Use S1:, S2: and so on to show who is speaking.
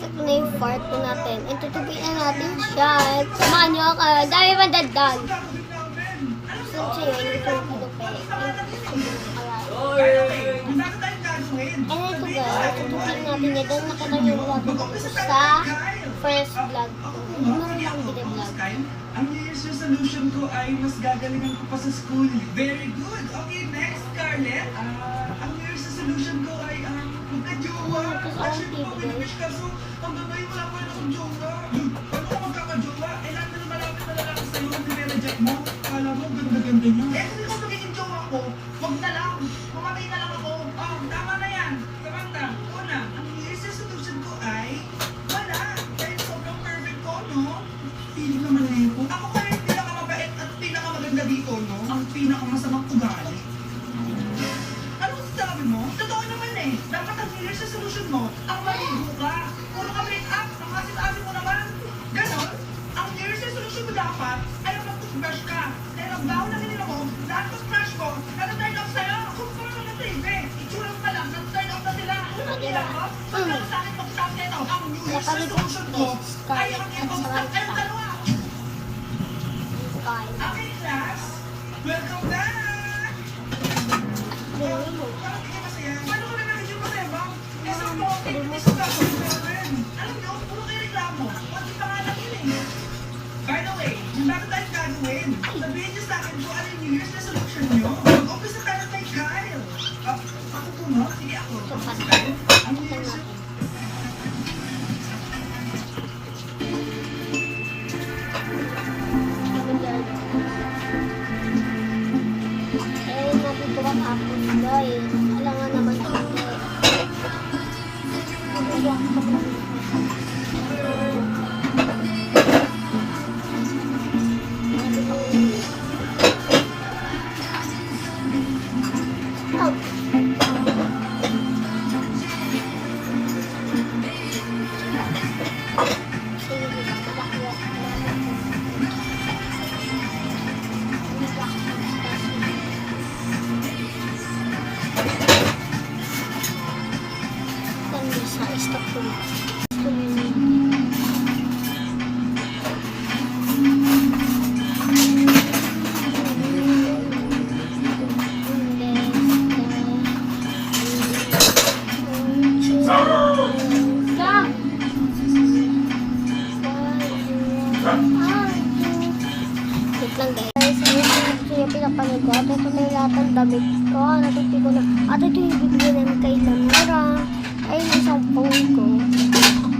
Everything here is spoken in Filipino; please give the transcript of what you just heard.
S1: ito na yung part 2 natin. And tutubiin na natin siya. Samahan nyo ako. Dami pa dadal. So, siya yun. Yung tutubi. And ito guys, tutubiin natin ito. Nakita nyo yung vlog ko sa first vlog ko. Meron lang din yung vlog.
S2: Ang New Year's resolution ko ay mas gagalingan ko pa sa school. Very good. Okay, next, Scarlett. Ang New Year's resolution ko ay magka-jowa. Actually, pag-wish ka. So, hanggang ngayon wala pa rin akong jowa. Paano ko magkaka-jowa? Eh, lahat na malapit na lalaki sa'yo ang nire-reject mo. Kala mo, ganda-ganda niya. Eh, kung ikaw magiging jowa ko, wag na lang. Mamatay na lang ako. Oh, tama na yan. Samantha, una, ang New Year's resolution ko ay wala. Dahil sobrang perfect ko, no? Pili ka man po. Ako pa rin pinakamabait at pinakamaganda dito, no? Ang pinakamasamang ugali. Ano sabi mo? Totoo naman eh. Dapat ang New Year's resolution mo, ang maligo ka. Puro ka make up, ang asin-asin mo naman. Ganon, ang New Year's resolution mo dapat ay mag-toothbrush ka. Dahil ang baho na kinila mo, lahat ng crush ko, nata-turn off sa'yo. Kung paano na TV, itsura mo pa lang, nata-turn off na sila. Kaya ko, pagkala sa akin mag-stop nito, ang New Year's resolution ko ay ang i-stop kayong dalawa. Okay, class. Welcome back! Parang hindi masaya. Paano ko na nag-video ko sa'yo, ma'am? Isang topic, isang gagawin namin. Alam niyo, puro kayo reklamo. Pati pangalan yun eh. By the way, bakit tayo gagawin? Sabihin niyo sa akin kung ano yung New Year's resolution niyo. Mag-umpisa tayo kay Kyle. Ako po, no? Sige, ako. Ang New Year's
S1: Tapos guys, alangan naman hindi. Stop ko. Pinapanood ko. At ito na yung lahat ng damit ko. Natuti ko na. At ito yung bibig